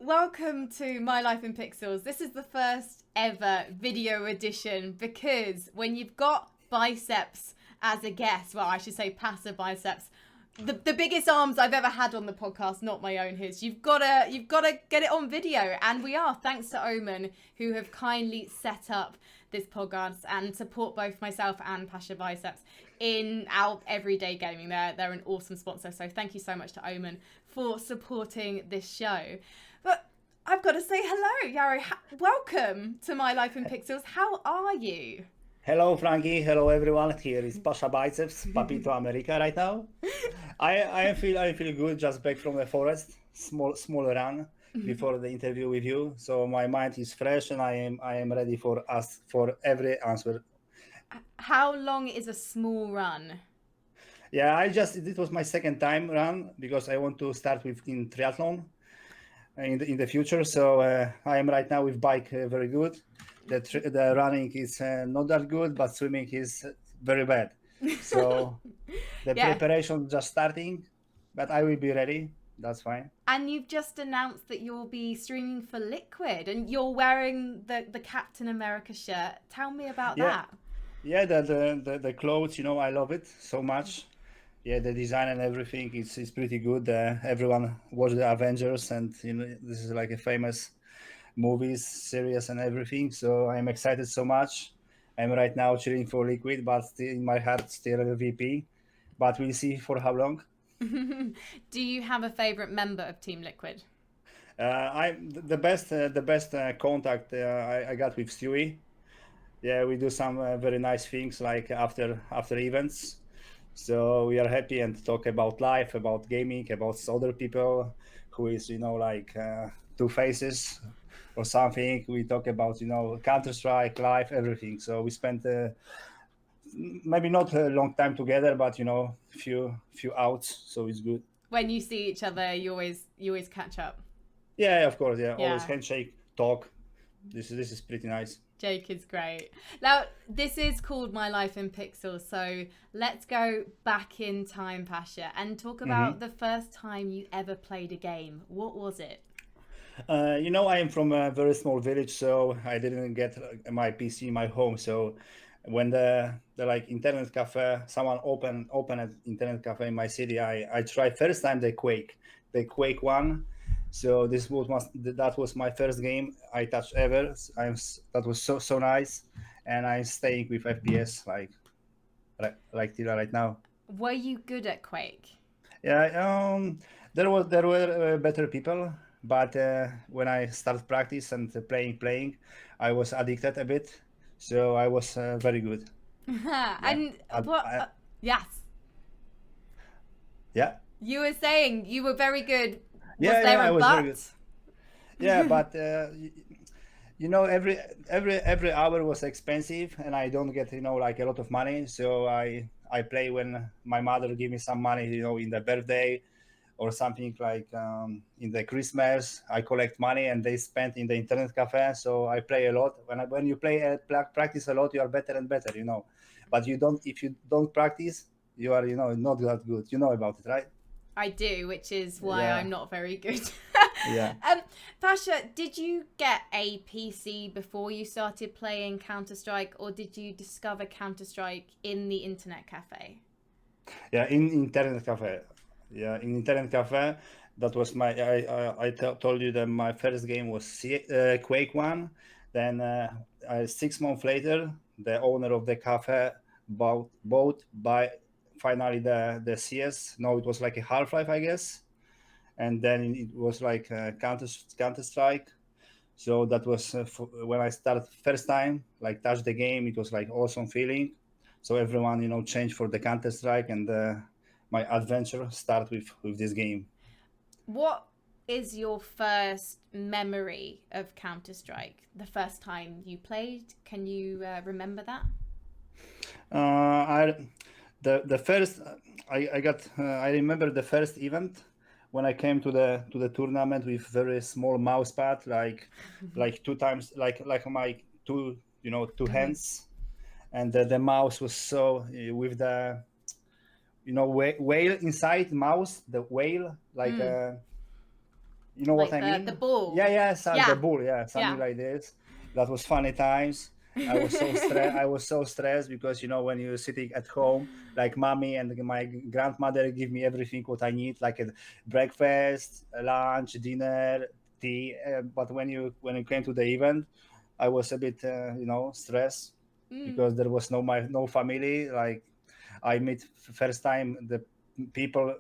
welcome to My Life in Pixels. This is the first ever video edition because when you've got Biceps as a guest, well, I should say pashaBiceps, the biggest arms I've ever had on the podcast, not my own, his. You've gotta get it on video, and we are, thanks to OMEN, who have kindly set up this podcast and support both myself and pashaBiceps in our everyday gaming. They're an awesome sponsor, so thank you so much to OMEN for supporting this show. But I've got to say hello, Yaro. Welcome to My Life in Pixels. How are you? Hello, Frankie. Hello, everyone. Here is pashaBiceps, Papito America right now. I feel good. Just back from the forest, small run before the interview with you. So my mind is fresh, and I am ready for every answer. How long is a small run? Yeah, it was my second time run because I want to start in triathlon in the future. So I am right now with bike very good. The running is not that good, but swimming is very bad. So the preparation just starting, but I will be ready. That's fine. And you've just announced that you'll be streaming for Liquid, and you're wearing the Captain America shirt. Tell me about that. Yeah, the clothes, I love it so much. Yeah, the design and everything is pretty good. Everyone watched the Avengers, and this is like a famous movies, series, and everything. So I'm excited so much. I'm right now cheering for Liquid, but still in my heart, still a VP. But we'll see for how long. Do you have a favorite member of Team Liquid? The best contact I got with Stewie. Yeah, we do some very nice things like after events. So we are happy and talk about life, about gaming, about other people who is like two faces or something. We talk about CounterStrike, life, everything. So we spent maybe not a long time together, but few outs. So it's good. When you see each other, you always catch up. Yeah, of course. Yeah, always handshake, talk. This is pretty nice. Jake is great. Now, this is called My Life in Pixels, so let's go back in time, Pasha, and talk about the first time you ever played a game. What was it? I am from a very small village, so I didn't get my PC in my home. So when the like internet cafe, someone opened an internet cafe in my city, I tried first time the Quake 1. So that was my first game I touched ever. That was so nice, and I'm staying with FPS like till right now. Were you good at Quake? Yeah, there were better people, but when I started practice and playing, I was addicted a bit. So I was very good. And yes. Yeah. You were saying you were very good. I was very good. Yeah, but every hour was expensive, and I don't get like a lot of money. So I play when my mother give me some money, in the birthday or something like in the Christmas. I collect money and they spend in the internet cafe. So I play a lot. When you practice a lot, you are better and better, But if you don't practice, you are not that good. You know about it, right? I do, which is why I'm not very good. Yeah. Pasha, did you get a PC before you started playing CounterStrike, or did you discover CounterStrike in the internet cafe? Yeah, in internet cafe. Yeah, in internet cafe. That was I told you that my first game was Quake 1. Then 6 months later, the owner of the cafe bought finally the CS. No, it was like a Half-Life, I guess. And then it was like Counter-Strike. So that was when I started first time, like touch the game. It was like awesome feeling. So everyone, changed for the Counter-Strike, and my adventure start with this game. What is your first memory of Counter-Strike? The first time you played? Can you remember that? The first I remember the first event when I came to the tournament with very small mouse pad, like two times like my two hands, and the mouse was so with the whale inside mouse, the whale You know Like what I mean? the ball. Yeah, the Yeah. bull, yeah, something Yeah. like this. That was funny times. I was so stressed. I was so stressed because when you're sitting at home, like mommy and my grandmother give me everything what I need, like a breakfast, lunch, dinner, tea. But when you came to the event, I was a bit stressed Mm. because there was no family. Like I meet first time the people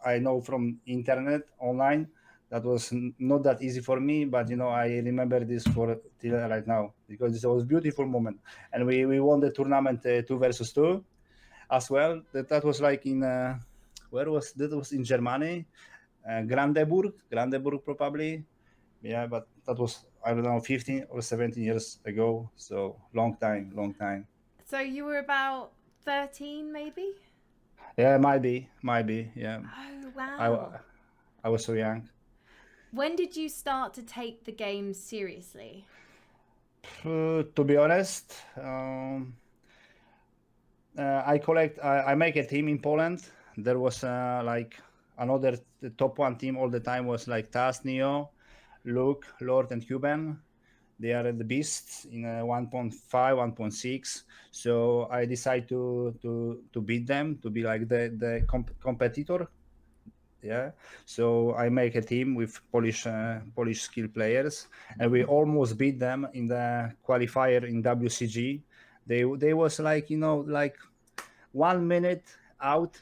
I know from internet online. That was not that easy for me, but I remember this for till right now because it was a beautiful moment, and we won the tournament 2 versus 2 as well. That was like in where was that was in Germany, Brandenburg probably. Yeah, but that was I don't know 15 or 17 years ago, so long time. So you were about 13, maybe? Yeah, might be. Yeah, Oh, I wow. I was so young. When did you start to take the game seriously? To be honest, I make a team in Poland. There was like another the top one team all the time was like Tas, Neo, Luke, Lord, and Cuban. They are the beasts in 1.5, 1.6. So I decide to beat them to be like the competitor. Yeah, so I make a team with Polish skill players, and we almost beat them in the qualifier in WCG. They was like like 1 minute out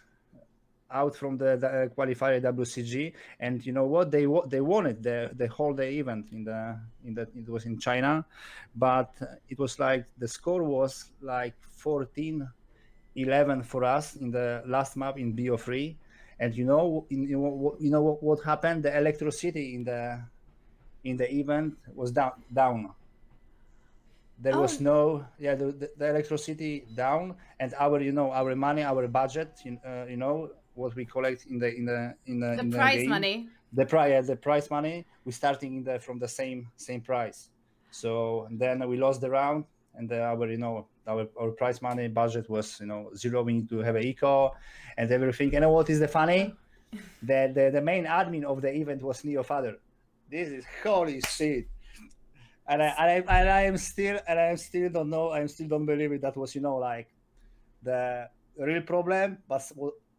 from the qualifier WCG, and you know what they won it the whole day event it was in China, but it was like the score was like 14-11 for us in the last map in BO3. And what happened? The electricity in the event was down. There was Oh, no, yeah, the electricity down, and our money, our budget, what we collect the in the prize game, money. the prize money, we starting from the same price. So then we lost the round, and our prize money budget was zero. We need to have an eco and everything. And what is the Oh. funny? The main admin of the event was Neo Father. This is holy shit. And I am still don't know. I still don't believe it. That was like the real problem, but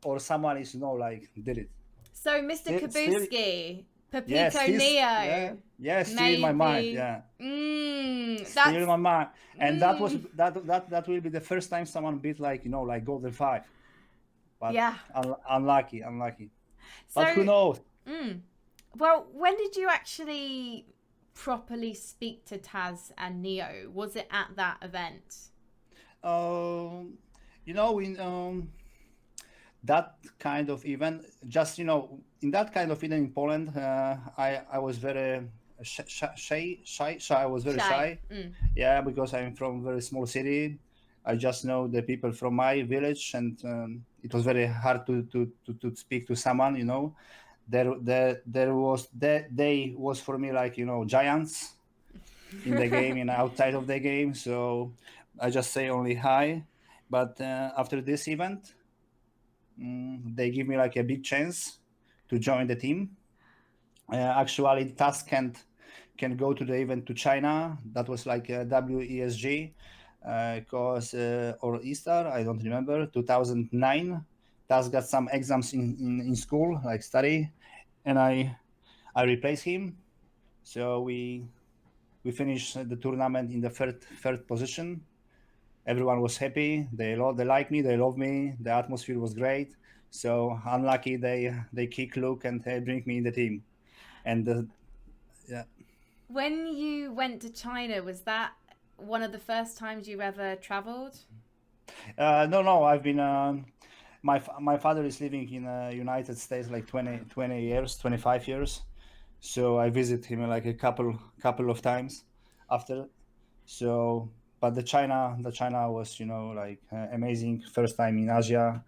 or someone is like did it. So Mr. Still, Kabuski, yeah, Pepito still, yeah, Neo, yeah, still in my mind. maybe. Yeah, still in That's. my mind. And that was Mm, that will be the first time someone beat like Golden Five, but yeah. unlucky. But who So, knows? mm, well, when did you actually properly speak to Taz and Neo? Was it at that event? In that kind of event, just in that kind of event in Poland, I was very shy. I was very Shy. shy. Yeah, because I'm from a very small city. I just know the people from my village, and it was very hard to speak to someone. There was they was for me like giants in the game and outside of the game. So I just say only hi. But after this event, they give me like a big chance to join the team. Actually, Task can go to the event to China. That was like a WESG, cause or Easter, I don't remember. 2009. Task got some exams in school, like study, and I replaced him. So we finished the tournament in the third position. Everyone was happy. They like me. They love me. The atmosphere was great. So unlucky they kick Luke and they bring me in the team. And yeah. When you went to China, was that one of the first times you ever traveled? No. I've been. My father is living in United States like 20 years, 25 years. So I visit him like a couple of times after. So, but the China was like amazing first time in Asia.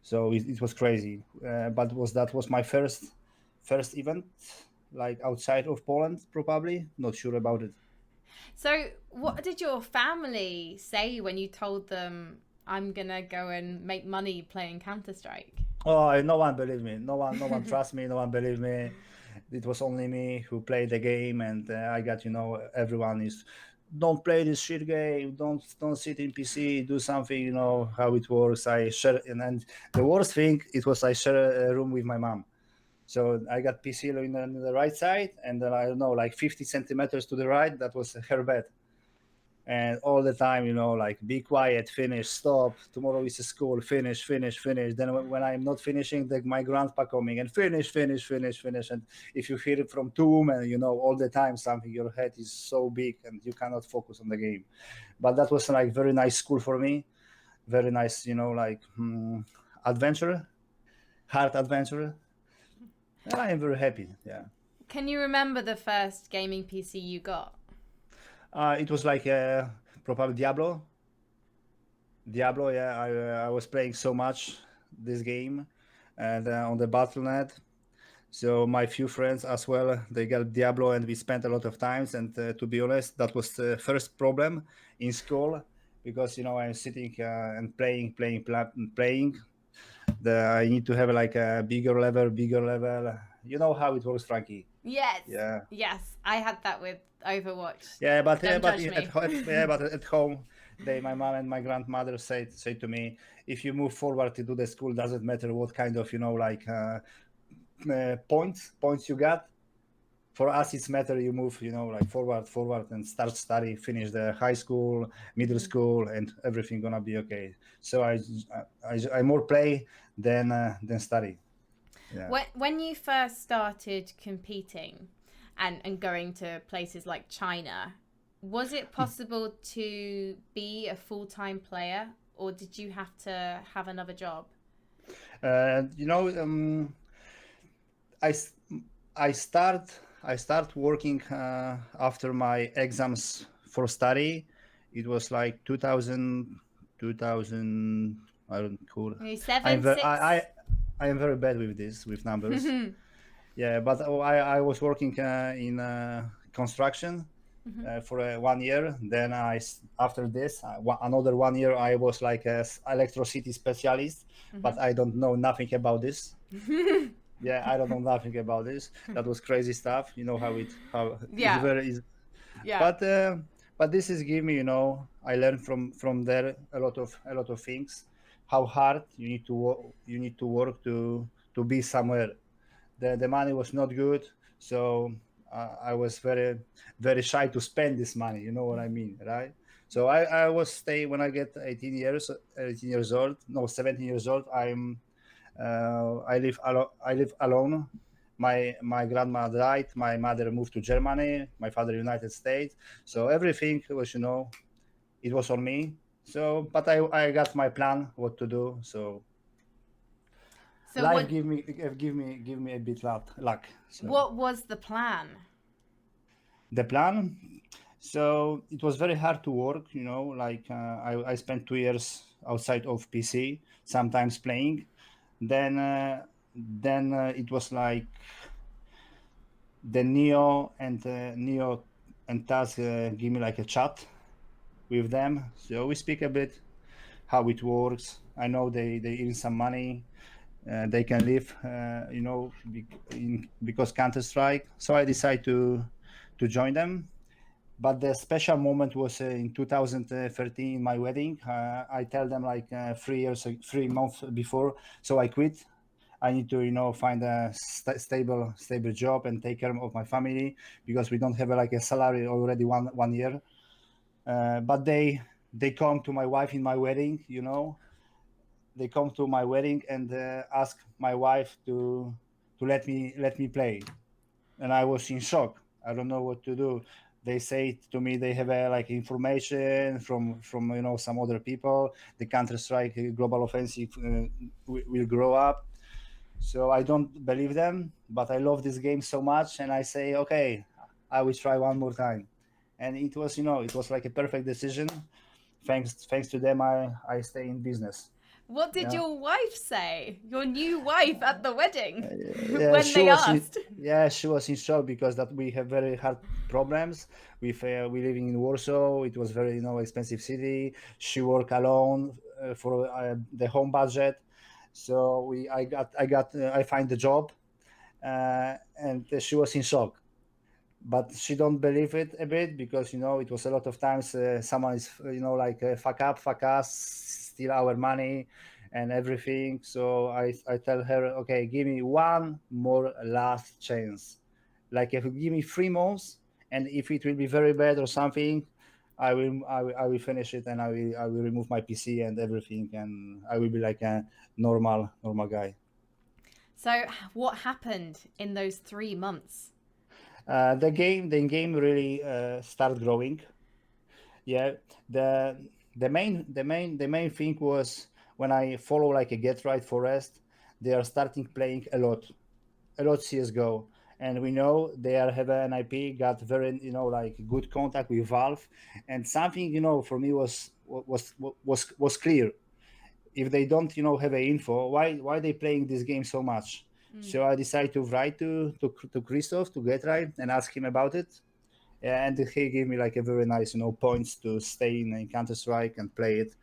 So it was crazy. But was my first event like outside of Poland? Probably not sure about it. So, what did your family say when you told them, I'm gonna go and make money playing CounterStrike? Oh, no one believed me. No one trusts me. No one believed me. it was only me who played the game, and I got, everyone is, don't play this shit game, don't sit in PC, do something, how it works. I share, and the worst thing, it was I share a room with my mom. So I got PC on the right side, and then I don't know, like 50 centimeters to the right, that was her bed. And all the time, like, be quiet, finish, stop, tomorrow is a school, finish. Then when I'm not finishing, my grandpa coming and finish. And if you hear it from two women, all the time something, your head is so big and you cannot focus on the game. But that was like very nice school for me. Very nice, like adventure, hard adventure. And I am very happy, yeah. Can you remember the first gaming PC you got? It was like probably Diablo. Yeah. I was playing so much this game, and on the Battle.net. So my few friends as well, they got Diablo, and we spent a lot of times. And to be honest, that was the first problem in school, because I'm sitting and playing. I need to have like a bigger level. You know how it works, Frankie. Yes. Yeah. Yes, I had that with Overwatch. Yeah, but Don't judge me. at home, my mom and my grandmother say to me, if you move forward to do the school, doesn't matter what kind of like points you got. For us, it's matter you move like forward and start study, finish the high school, middle school, and everything gonna be okay. So I more play than study. Yeah. When you first started competing and going to places like China, was it possible to be a full-time player, or did you have to have another job? I start working after my exams for study. It was like 2000. I don't cool. Maybe 7, 6? I am very bad with numbers. Yeah, but I was working in construction for 1 year. Then after this another 1 year I was like a electricity specialist, but I don't know nothing about this. Yeah, I don't know nothing about this. That was crazy stuff. You know how Yeah. it's very easy. Yeah. But this is give me, I learned from there a lot of things. How hard you need to work to be somewhere. The money was not good, so I was very very shy to spend this money. You know what I mean, right? So I was stay when I get 18 years old. No, 17 years old. I live alone. My grandma died. My mother moved to Germany. My father United States. So everything was, it was on me. So, but I got my plan what to do. So life give me a bit luck. So. What was the plan? The plan. So it was very hard to work. Like I spent 2 years outside of PC, sometimes playing. Then it was like the Neo and Taz give me like a chat with them. So we speak a bit how it works. I know they earn some money. They can live, because CounterStrike. So I decided to join them. But the special moment was in 2013, my wedding. I tell them like 3 months before. So I quit. I need to, find a stable job and take care of my family, because we don't have like a salary already one year. But they come to my wife in my wedding. They come to my wedding and ask my wife to let me play, and I was in shock. I don't know what to do. They say to me they have like information from some other people. The CounterStrike global offensive will grow up. So I don't believe them, but I love this game so much, and I say, okay, I will try one more time. And it was, it was like a perfect decision. Thanks to them, I stay in business. What did your wife say? Your new wife at the wedding when they asked? She was in shock, because that we have very hard problems. We living in Warsaw. It was very expensive city. She work alone for the home budget. So I find the job, and she was in shock. But she don't believe it a bit because it was a lot of times someone is like fuck us, steal our money and everything. So I tell her, okay, give me one more last chance. Like if you give me 3 months, and if it will be very bad or something, I will finish it, and I will remove my PC and everything, and I will be like a normal guy. So, what happened in those 3 months? The game really started growing. Yeah, the the main thing was when I follow like a Get Right Forest, they are starting playing a lot CS:GO, and we know they are have an IP, got very like good contact with Valve, and something for me was clear. If they don't have a info, why they playing this game so much? So I decided to write to Christoph, to Get Right, and ask him about it. Yeah, and he gave me like a very nice points to stay in CounterStrike and play it.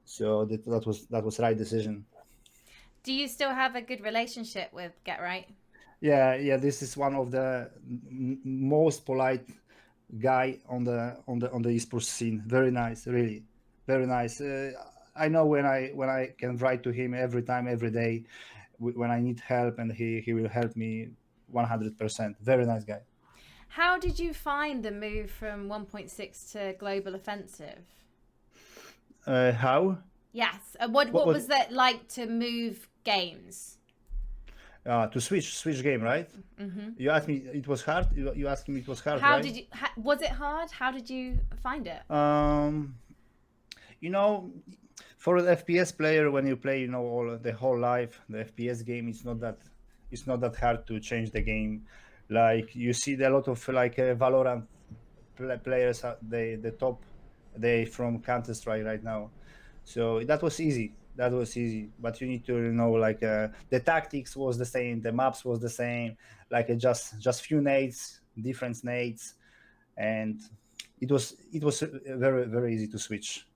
So that was right decision. Do you still have a good relationship with Get Right? Yeah. This is one of the most polite guy on the esports scene. Very nice, really, very nice. I know when I can write to him every time, every day, when I need help, and he will help me 100%. Very nice guy. How did you find the move from 1.6 to global offensive? How? Yes. What What what was was that like to move games? to switch game, right? You asked me it was hard. You asked me it was hard, How right? did you? Was it hard? How did you find it? Um, you know, for an FPS player, when you play, all the whole life, the FPS game, it's not that hard to change the game. Like you see a lot of like Valorant players, the top, they from Counter Strike right now. So that was easy. That was easy, but you need to know like the tactics was the same, the maps was the same, like just few nades, different nades, and it was very very easy to switch.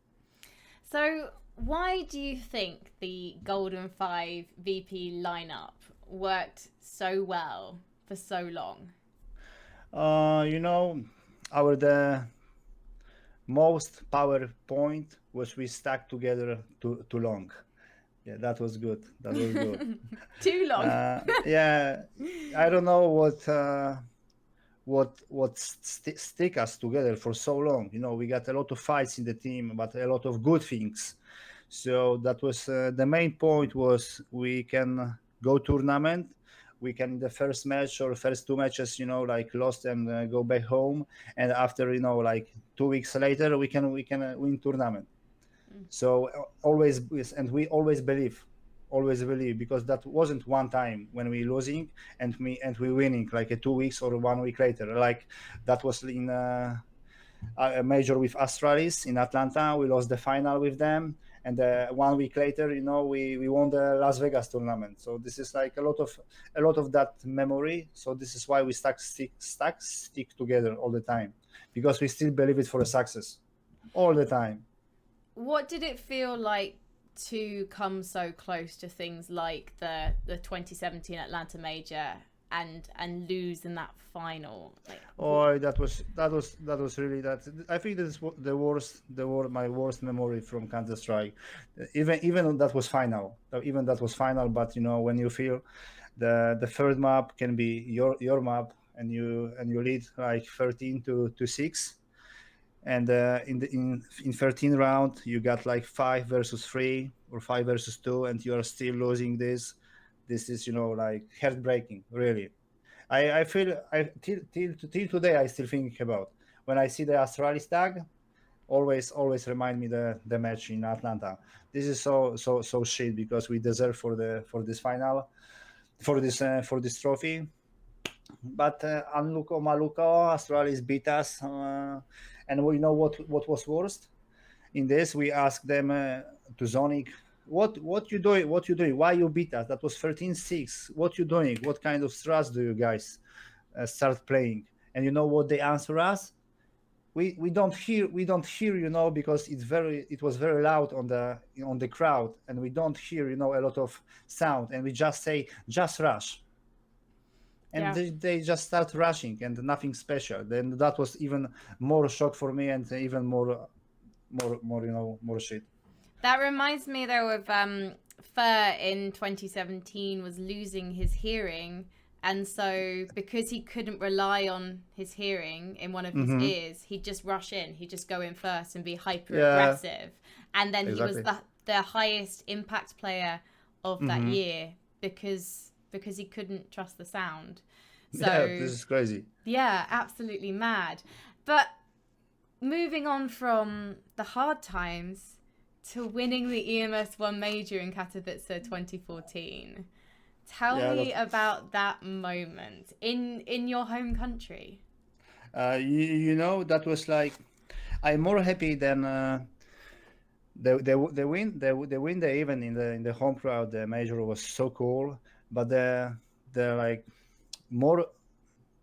So, why do you think the Golden Five VP lineup worked so well for so long? Uh, you know, our the most power point was we stuck together too long. Yeah, that was good. That was good. Too long. Yeah, I don't know what stick us together for so long. We got a lot of fights in the team, but a lot of good things. So that was the main point was we can go tournament. We can in the first match or first two matches, like lost and go back home, and after like 2 weeks later, we can win tournament. So and we always believe because that wasn't one time when we losing and we winning like a 2 weeks or 1 week later. Like that was in a major with Astralis in Atlanta. We lost the final with them, and 1 week later, we won the Las Vegas tournament. So this is like a lot of that memory. So this is why we stick together all the time, because we still believe it for a success all the time. What did it feel like to come so close to things like the 2017 Atlanta Major and lose in that final? Like, Oh, that was really that. I think this is my worst memory from Counter Strike. Even that was final. Even that was final. But when you feel the third map can be your map, and you lead like 13-6, and in 13 round you got like 5 versus 3 or 5 versus 2, and you are still losing this. This is like heartbreaking, really. I feel till today I still think about when I see the Astralis tag. Always remind me the match in Atlanta. This is so shit because we deserve for this final, for this trophy. But Unluco Maluco, Astralis beat us, and we know what was worst in this. We asked them to Zonic, what you doing? What you doing? Why you beat us? That was 13-6. What you doing? What kind of strats do you guys start playing? And you know what they answer us? We don't hear because it was very loud on the crowd, and we don't hear a lot of sound, and we just say just rush. and Yeah. they just start rushing and nothing special. Then that was even more shock for me, and even more shit. That reminds me though of Fur in 2017 was losing his hearing, and so because he couldn't rely on his hearing in one of his Mm-hmm. ears, he'd just rush in. He'd just go in first and be hyper Yeah, aggressive, and then he was exactly. the highest impact player of that Mm-hmm. year because he couldn't trust the sound. Yeah, So this is crazy. yeah, absolutely mad. But moving on from the hard times to winning the EMS 1 major in Katowice 2014. Tell Yeah, me about that moment in your home country. that was like, I'm more happy than the win the even in the home crowd. The major was so cool, but the like more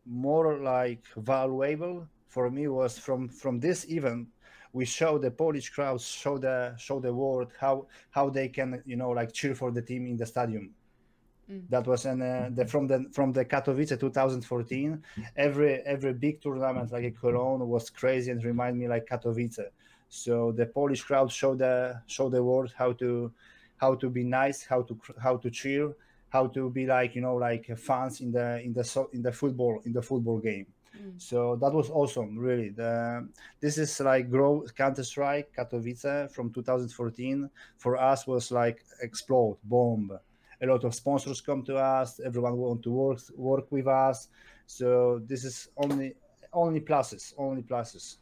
like valuable for me was from this event. We show the Polish crowds, show the world how they can like cheer for the team in the stadium. Mm. That was from the Katowice 2014. Every big tournament like a Cologne was crazy and remind me like Katowice. So the Polish crowd show the world how to be nice, how to cheer, how to be like like fans in the football game. Mm. So that was awesome, really. This is like grow CounterStrike Katowice from 2014 for us was like explode bomb. A lot of sponsors come to us. Everyone want to work with us. So this is only pluses, only pluses.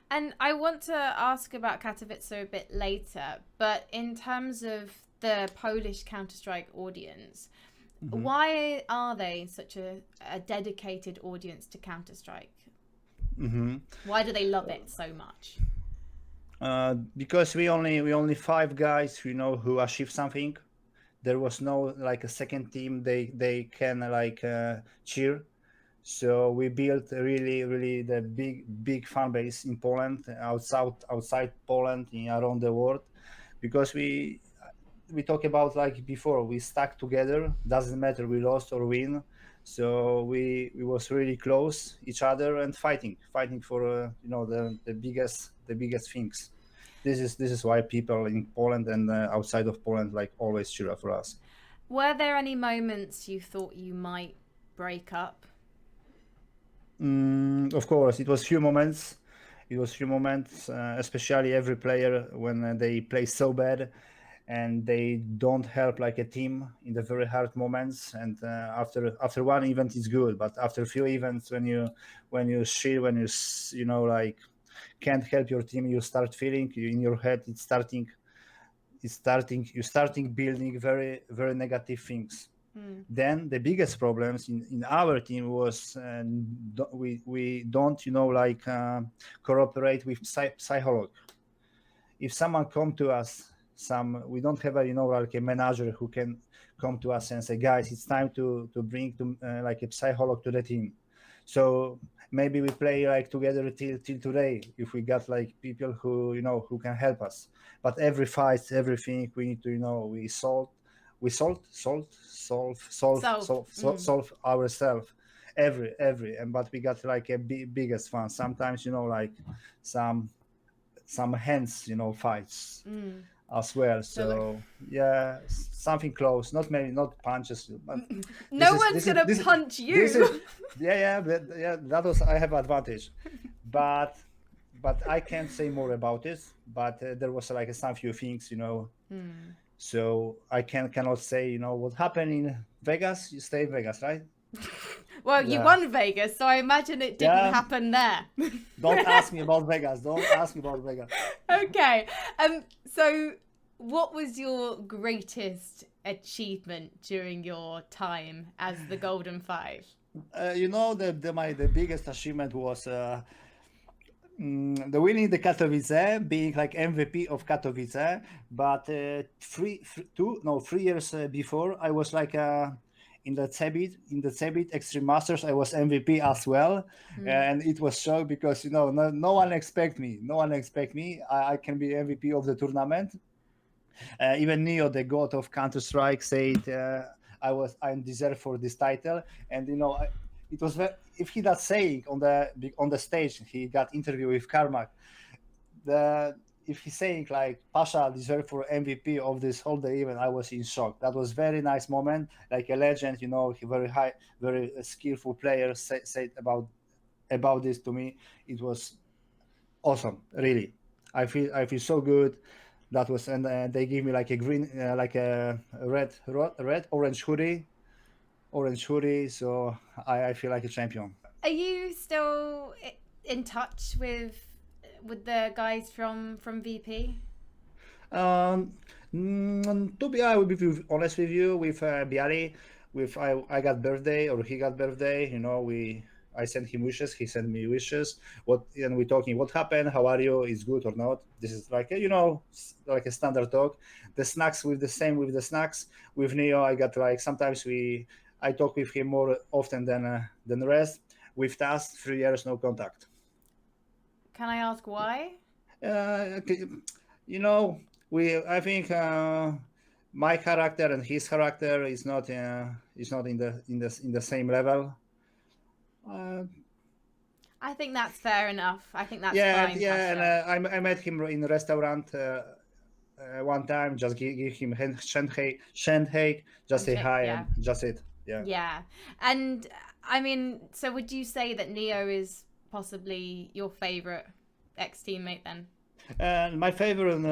And I want to ask about Katowice a bit later, but in terms of the Polish Counter-Strike audience, Mm-hmm. why are they such a dedicated audience to Counter-Strike? Mm-hmm. Why do they love it so much? Because we only five guys who achieve something. There was no like a second team they can like cheer. So we built really the big fan base in Poland, outside Poland, around the world, because we talk about like before, we stuck together. Doesn't matter we lost or win. So we was really close each other and fighting for the biggest things. This is why people in Poland and outside of Poland like always cheer for us. Were there any moments you thought you might break up? Of course, it was few moments. It was few moments, especially every player when they play so bad and they don't help like a team in the very hard moments. And after one event is good, but after a few events, when you shit, when like can't help your team, you start feeling in your head you're starting building very very negative things. Mm. Then the biggest problems in our team was we don't like cooperate with psycholog. If someone come to us, we don't have a like a manager who can come to us and say, guys, it's time to bring like a psycholog to the team. So maybe we play like together till today if we got like people who can help us. But every fight, everything we need to we solve ourselves every and but we got like a biggest fun. Sometimes like some hands fights Mm. as well. So like, So yeah, something close. Not maybe not punches, but no one's gonna punch you. This is but that was I have advantage, but I can't say more about it. But there was like some few things. Mm. So I cannot say what happened in Vegas. You stay in Vegas, right? Well, you won Vegas, so I imagine it didn't happen there. Don't ask me about Vegas. Don't ask me about Vegas. Okay. So what was your greatest achievement during your time as the Golden Five? The biggest achievement was the winning the Katowice, being like MVP of Katowice. But 3 years before, I was like in the Cebit Extreme Masters, I was MVP as well, and it was shocked because no one expect me. No one expect me. I can be MVP of the tournament. Even Neo, the god of Counter Strike, said I'm deserved for this title. And it was if he that saying on the stage, he got interview with Carmack. If he's saying like Pasha deserved for MVP of this whole day event, I was in shock. That was very nice moment, like a legend, he very high, very skillful player said about this to me. It was awesome, really. I feel so good. That was, and they give me like a green, like a red, orange hoodie. So I feel like a champion. Are you still in touch with the guys from VP? To be, I will be honest with you, with Bialy, I got birthday or he got birthday. I sent him wishes, he sent me wishes. And we're talking, what happened? How are you? Is good or not? This is like like a standard talk. The snacks with the snacks with Neo. I got like sometimes I talk with him more often than the rest. With Taz, 3 years no contact. Can I ask why? I think my character and his character is not in the same level. I think that's fair enough. I think that's yeah, fine. Yeah, and I met him in a restaurant one time. Just give him handshake, just say hi, yeah. and just it. Yeah. Yeah, and I mean, so would you say that Neo is possibly your favorite ex-teammate then? My favorite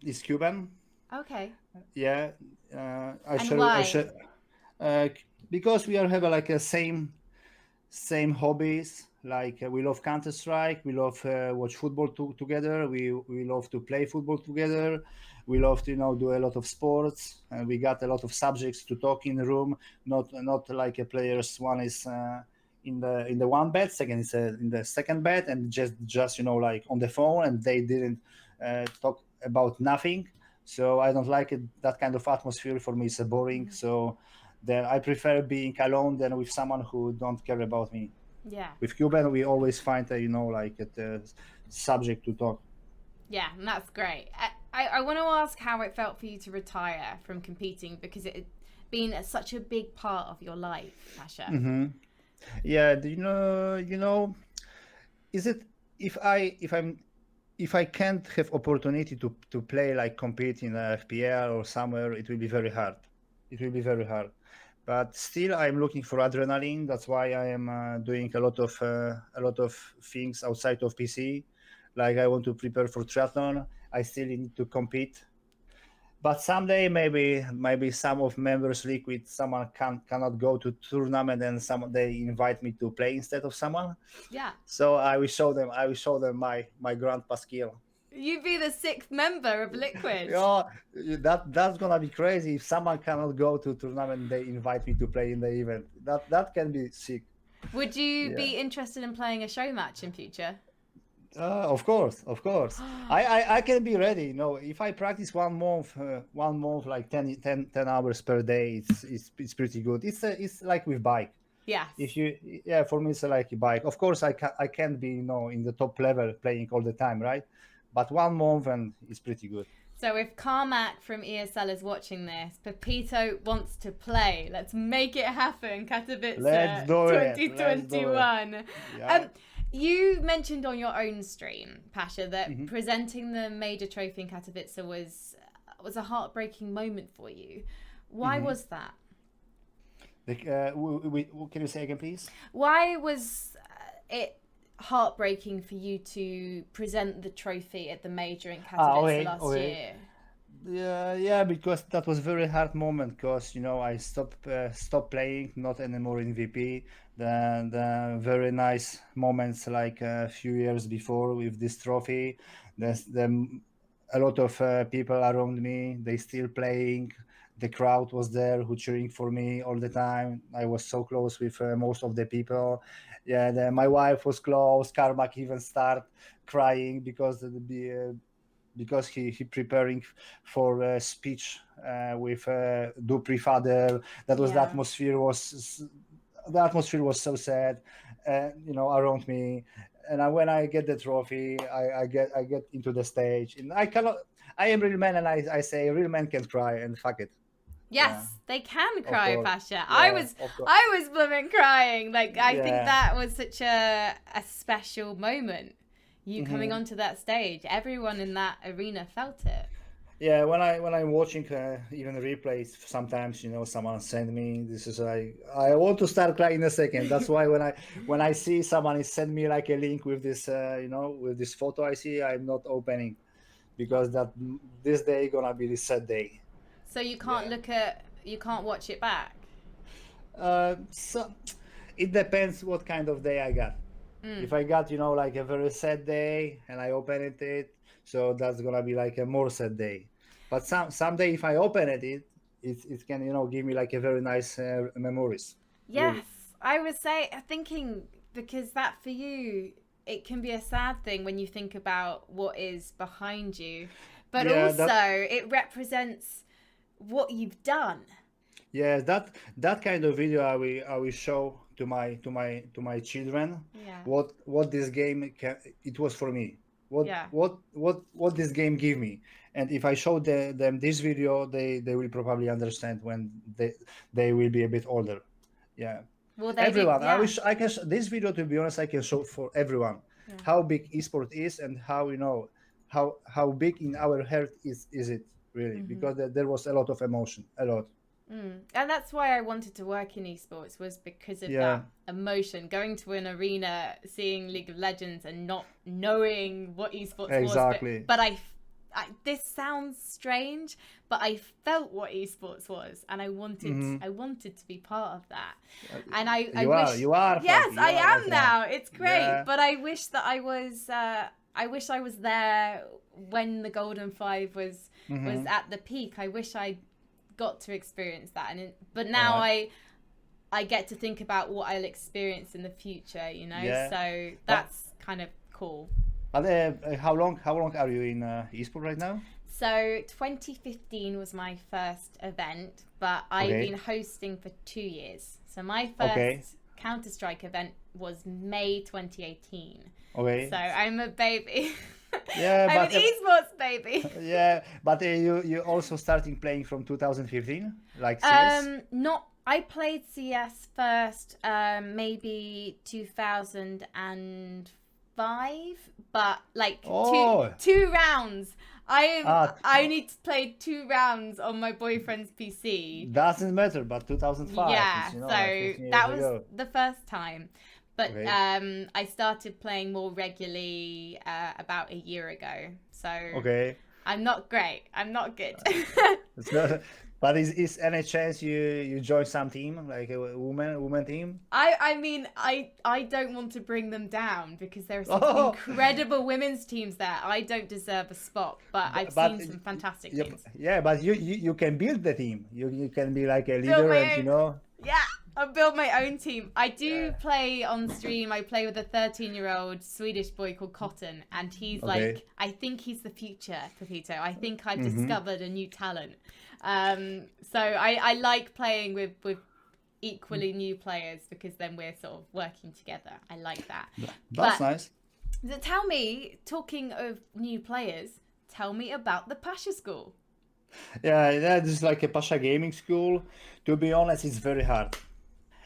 is Cuban. Okay. Yeah. Why? Because we all have like a same hobbies. Like we love CounterStrike. We love watch football together. We love to play football together. We love to do a lot of sports. And we got a lot of subjects to talk in the room. Not like a players. One is in the one bed, second is in the second bed, and just like on the phone, and they didn't talk about nothing. So I don't like it. That kind of atmosphere for me is boring. So then I prefer being alone than with someone who don't care about me. Yeah. With Cuban, we always find like a subject to talk. Yeah, and that's great. I want to ask how it felt for you to retire from competing, because it had been such a big part of your life, Pasha. Mm-hmm. Yeah, is it if I can't have opportunity to play, like compete in a FPL or somewhere, it will be very hard. But still, I'm looking for adrenaline. That's why I am doing a lot of things outside of PC. Like I want to prepare for triathlon. I still need to compete. But someday, maybe some of members league with someone cannot go to tournament, and they invite me to play instead of someone. Yeah. So I will show them my grandpa skill. You'd be the 6th member of Liquid. Yeah, that's gonna be crazy if someone cannot go to tournament. They invite me to play in the event. That can be sick. Would you be interested in playing a show match in future? Of course. I can be ready. If I practice 1 month, like 10 hours per day, it's pretty good. It's like with bike. Yes. For me, it's like a bike. Of course, I can't be in the top level playing all the time, right? But 1 month and it's pretty good. So if Carmack from ESL is watching this, Pepito wants to play. Let's make it happen, Katowice 2021. Yeah. You mentioned on your own stream, Pasha, that presenting the major trophy in Katowice was a heartbreaking moment for you. Why was that? Can you say again, please? Why was it heartbreaking for you to present the trophy at the major in Katowice last year? Yeah, because that was very hard moment. Because I stopped playing, not anymore in VP. The very nice moments like a few years before with this trophy. There's a lot of people around me. They still playing. The crowd was there who cheering for me all the time. I was so close with most of the people. Yeah, my wife was close. Carmack even start crying because he preparing for a speech with Dupri father. That was the atmosphere was so sad, around me. And when I get the trophy, I get into the stage, and I am real man, and I say real man can cry, and fuck it. Yes, they can cry, course. Pasha. Yeah, I of course. was blooming crying. Like, I think Yeah. that was such a special moment. You coming Hmm. onto that stage, everyone in that arena felt it. Yeah, when I'm watching even replays, sometimes someone send me. This is I want to start crying in a second. That's why when I see someone is send me like a link with this with this photo I see, I'm not opening because that this day gonna be the sad day. So you can't Yeah. you can't watch it back. So it depends what kind of day I got. If I got like a very sad day and I open it, so that's gonna be like a more sad day. But someday if I open it can give me like a very nice memories. Yes, Really. I was thinking because that for you it can be a sad thing when you think about what is behind you, but Yeah, also it represents what you've done. yeah, that kind of video I will show to my children. Yeah. What this game it was for me. What Yeah. what this game give me. And if I show them this video, they will probably understand when they will be a bit older. Yeah. Well, they do. Everyone. I Yeah. wish I can this video, to be honest, I can show for everyone Yeah. how big esport is and how how big in our heart is it really, because there was a lot of emotion, a lot. And that's why I wanted to work in esports, was because of Yeah, that emotion. Going to an arena, seeing League of Legends, and not knowing what esports was. exactly. But this sounds strange, but I felt what esports was, and I wanted to be part of that. And I wish You are yes, Frankie, I you are, am my now. friend. It's great, Yeah. but I wish that I was. I wish I was there when the Golden Five was at the peak. I wish I got to experience that, but now Alright. I get to think about what I'll experience in the future, Yeah. so that's kind of cool. But how long are you in esport right now? So 2015 was my first event, but I've Okay. been hosting for 2 years. So my Okay. first CounterStrike event was May 2018. Okay. So I'm a baby. Yeah, I'm but an esports baby. yeah, but you also starting playing from 2015, like CS. Not. I played CS first, maybe 2005, but like Oh. two rounds. Ah. I need to play 2 rounds on my boyfriend's PC. Doesn't matter, but 2005. Yeah, is, so like 15 that years was ago. the first time. But Okay. I started playing more regularly about a year ago. So Okay. I'm not great. I'm not good. So, but is any chance you join some team like a woman team? I mean, I don't want to bring them down because there are some Oh. incredible women's teams there. I don't deserve a spot, but I've But- seen some fantastic Yeah, teams. yeah, but you can build the team. You can be like a Build leader, my and own. Yeah, I'll build my own team. I do Yeah. play on stream. I play with a 13-year-old Swedish boy called Cotton, and he's Okay. like, I think he's the future, Pepito. I think I've discovered a new talent. So I like playing with equally new players because then we're sort of working together. I like that. That's But- nice. So tell me, talking of new players, tell me about the Pasha School. Yeah, that is like a pasha gaming school. To be honest, it's very hard.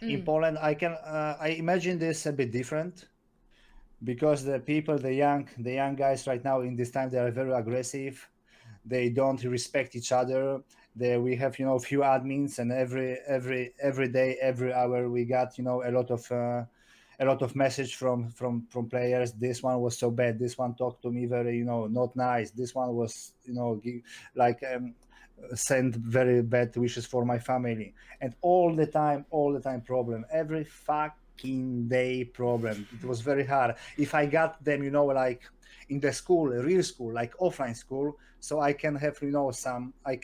In Poland, I imagine this a bit different because the young guys right now in this time, they are very aggressive. They don't respect each other. We have few admins, and every day, every hour we got a lot of message from players. This one was so bad. This one talked to me very not nice. This one was like send very bad wishes for my family, and all the time problem, every fucking day problem. It was very hard. If I got them like in the school, a real school, like offline school, so I can have some I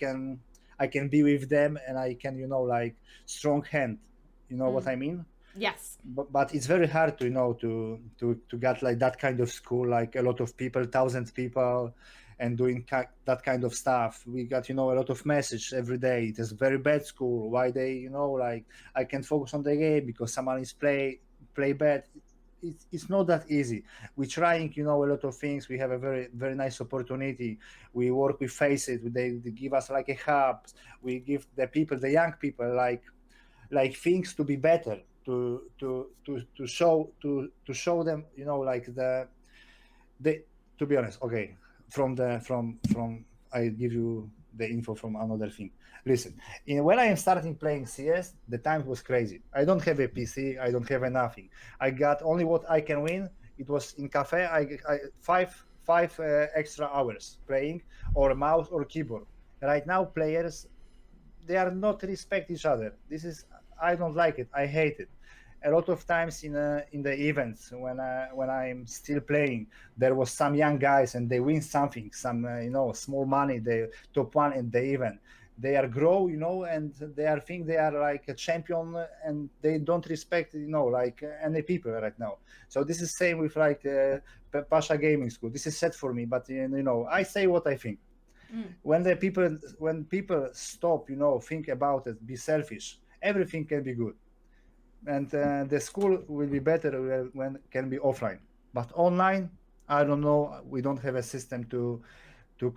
can be with them, and I can like strong hand, what I mean. Yes. But it's very hard to to get like that kind of school, like a lot of people, thousands people, and doing that kind of stuff. We got a lot of message every day. It is very bad school. Why they like I can focus on the game because someone is play bad. it's not that easy. We're trying, a lot of things. We have a very very nice opportunity. We work with Faces. They give us like a hub. We give the young people, like things to be better, to show them, like they to be honest. Okay, from I give you the info from another thing. Listen, when I am starting playing CS, the time was crazy. I don't have a PC, I don't have a nothing. I got only what I can win. It was in cafe. I five extra hours playing, or mouse or keyboard. Right now players, they are not respect each other. This is, I don't like it. I hate it. A lot of times in the events when I'm still playing, there was some young guys and they win something, some small money. They top one in the event. They are grow, and they are think they are like a champion, and they don't respect, like any people right now. So this is same with like Pasha Gaming School. This is set for me, but I say what I think. When people stop, think about it, be selfish, everything can be good, and the school will be better when can be offline. But online, I don't know. We don't have a system to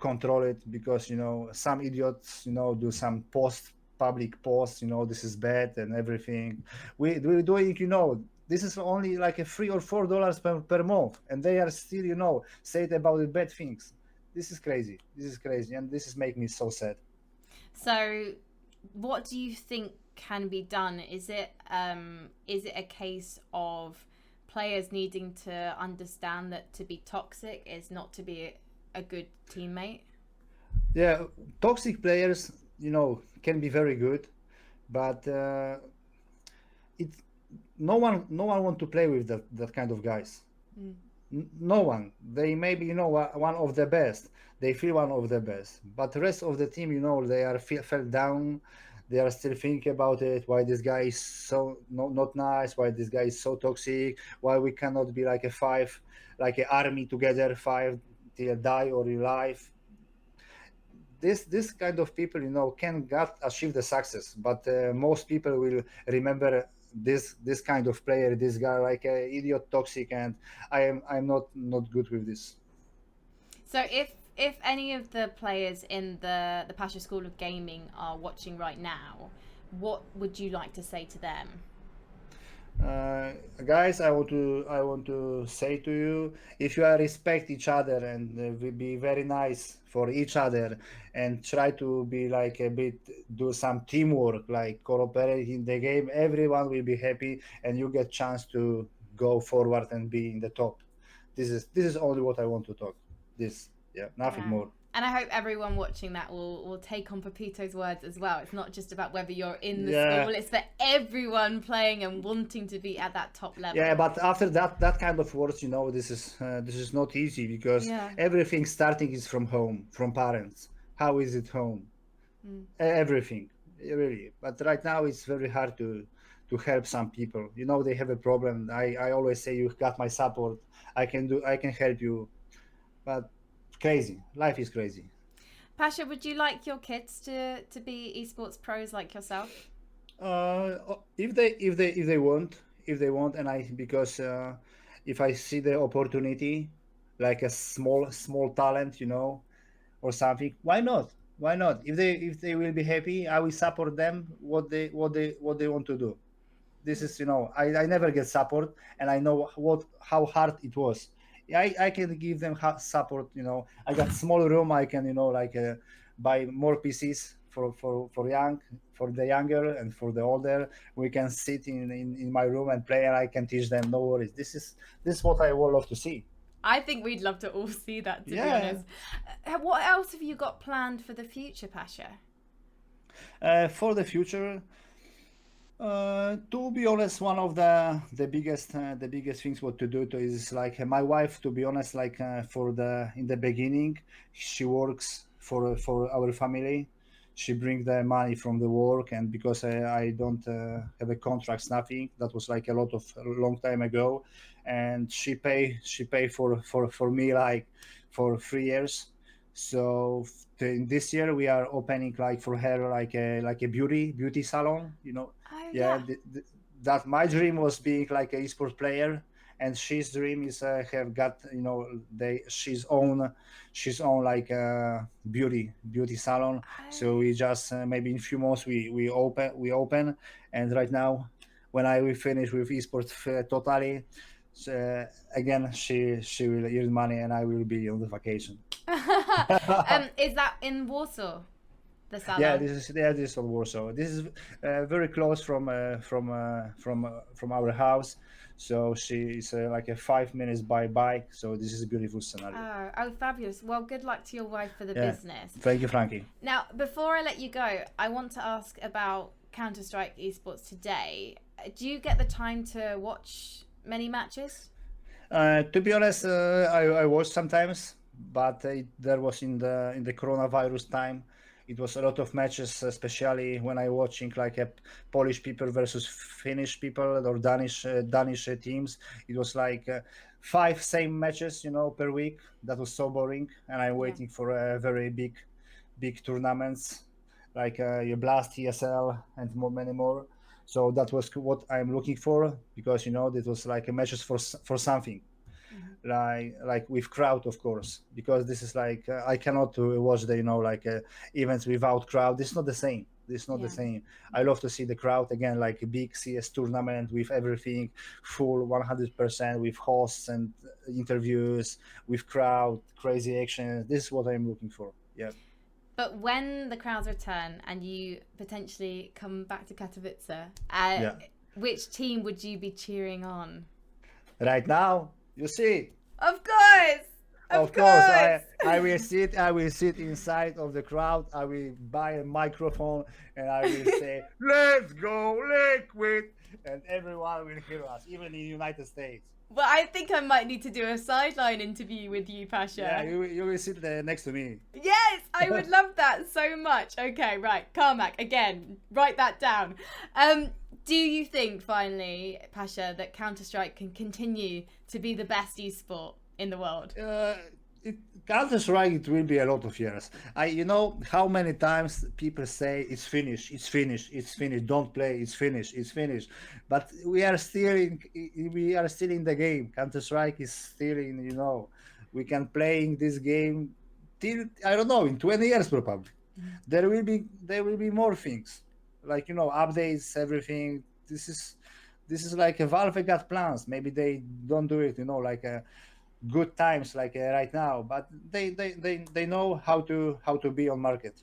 control it, because some idiots do some public posts, this is bad and everything. We're doing, this is only like a $3 or $4 per month, and they are still said about the bad things. This is crazy, and this is making me so sad. So, what do you think can be done? Is it a case of players needing to understand that to be toxic is not to be a good teammate? Yeah, toxic players, can be very good, but it no one want to play with that kind of guys. No one. They maybe one of the best. They feel one of the best, but the rest of the team, they are fell down. They are still thinking about it. Why this guy is so not nice? Why this guy is so toxic? Why we cannot be like a five, like an army together, five till die or you life? This kind of people, can achieve the success, but most people will remember this kind of player, this guy like a idiot, toxic, and I'm not good with this. So if any of the players in the Pasha School of Gaming are watching right now, what would you like to say to them? Guys, I want to say to you, if you are respect each other and be very nice for each other, and try to be like a bit, do some teamwork, like cooperate in the game, everyone will be happy, and you get chance to go forward and be in the top. This is only what I want to talk. This, yeah, nothing Yeah. more. And I hope everyone watching that will take on Papito's words as well. It's not just about whether you're in the Yeah. school, it's for everyone playing and wanting to be at that top level. Yeah, but after that kind of words, this is not easy, because Yeah. everything starting is from home, from parents. How is it home? Everything, really. But right now it's very hard to help some people. They have a problem. I always say, you got my support. I can help you. But crazy. Life is crazy. Pasha, would you like your kids to be esports pros like yourself? If they want, and because if I see the opportunity, like a small talent, or something, why not? Why not? If they will be happy, I will support them, what they want to do. This is, I never get support, and I know how hard it was. I can give them support. I got small room. I can, like buy more PCs for the younger and for the older. We can sit in my room and play, and I can teach them. No worries. This is what I would love to see. I think we'd love to all see that, to be Yeah. honest. What else have you got planned for the future, Pasha? For the future, to be honest, one of the biggest things what to do is like my wife. To be honest, like in the beginning, she works for our family. She brings the money from the work, and because I don't have a contract, nothing. That was like a long time ago, and she pay for me, like for 3 years. So in this year we are opening, like for her, like a beauty salon. Oh, Yeah, yeah. that my dream was being like a esports player, and she's dream is have got she's own like beauty salon. So we just maybe in a few months we open, and right now when I will finish with esports totally. So, again, she will earn money, and I will be on the vacation. Is that in Warsaw? The salon? Yeah, this is on Warsaw. This is very close from our house. So she's like a 5 minutes by bike. So this is a beautiful scenario. Oh, fabulous. Well, good luck to your wife for the Yeah. business. Thank you, Frankie. Now, before I let you go, I want to ask about CounterStrike Esports today. Do you get the time to watch many matches? To be honest, I watch sometimes, but there was in the coronavirus time. It was a lot of matches, especially when I watching like a Polish people versus Finnish people or Danish teams. It was like 5 same matches, per week. That was so boring, and I'm waiting for a very big tournaments like Blast, ESL, and many more. So that was what I'm looking for, because it was like a matches for something. Like with crowd, of course, because this is like I cannot watch the like events without crowd. It's not the same. It's not the same. I love to see the crowd again, like a big CS tournament with everything full 100%, with hosts and interviews, with crowd, crazy action. This is what I'm looking for. Yeah. But when the crowds return and you potentially come back to Katowice, which team would you be cheering on? Right now, you see. Of course. Of course. I will sit inside of the crowd. I will buy a microphone and I will say, "Let's go, Liquid," and everyone will hear us, even in the United States. Well, I think I might need to do a sideline interview with you, Pasha. Yeah, you will sit there next to me. Yes, I would love that so much. Okay, right. Carmack, again, write that down. Do you think, finally, Pasha, that CounterStrike can continue to be the best esport in the world? CounterStrike, it will be a lot of years. How many times people say it's finished, don't play, it's finished. But we are still in the game. CounterStrike is still in. We can play this game till, I don't know, in 20 years probably. There will be more things, like updates, everything. This is like a Valve got plans. Maybe they don't do it, like good times like right now, but they know how to be on market.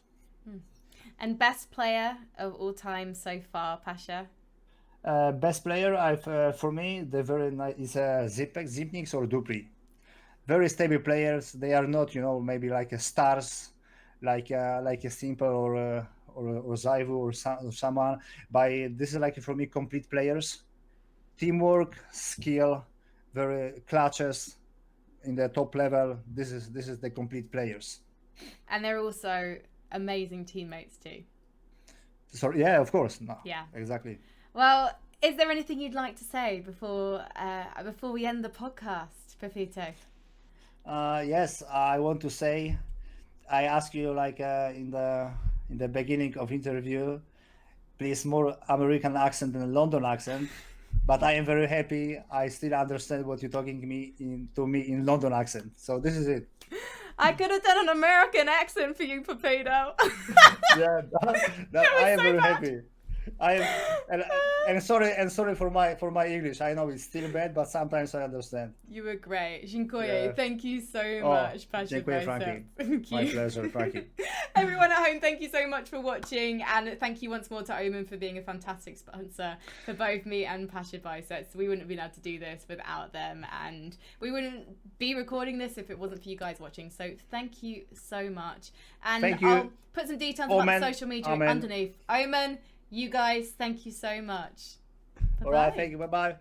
And best player of all time so far, Pasha? Best player, for me, the very nice is Zipnix or Dupri. Very stable players. They are not maybe like a stars, like a Simple or Zaivu or someone. But this is like, for me, complete players. Teamwork, skill, very clutches in the top level. This is the complete players. And they're also amazing teammates too. So yeah, of course. No, yeah, exactly. Well, is there anything you'd like to say before we end the podcast, Pepito? Yes, I want to say, I ask you like in the beginning of interview, please more American accent than London accent. But I am very happy. I still understand what you're talking to me in London accent. So this is it. I could have done an American accent for you, Pepito. Yeah, I am very happy. And sorry for my English. I know it's still bad, but sometimes I understand. You were great. Dziękuję. Yeah. Thank you so much, pashaBiceps. Frankie. Thank you. My pleasure, Frankie. Everyone at home, thank you so much for watching, and thank you once more to OMEN for being a fantastic sponsor for both me and pashaBiceps. We wouldn't have been able to do this without them, and we wouldn't be recording this if it wasn't for you guys watching. So thank you so much. And thank you. I'll put some details about the social media underneath. OMEN, you guys, thank you so much. Bye-bye. All right, thank you. Bye-bye.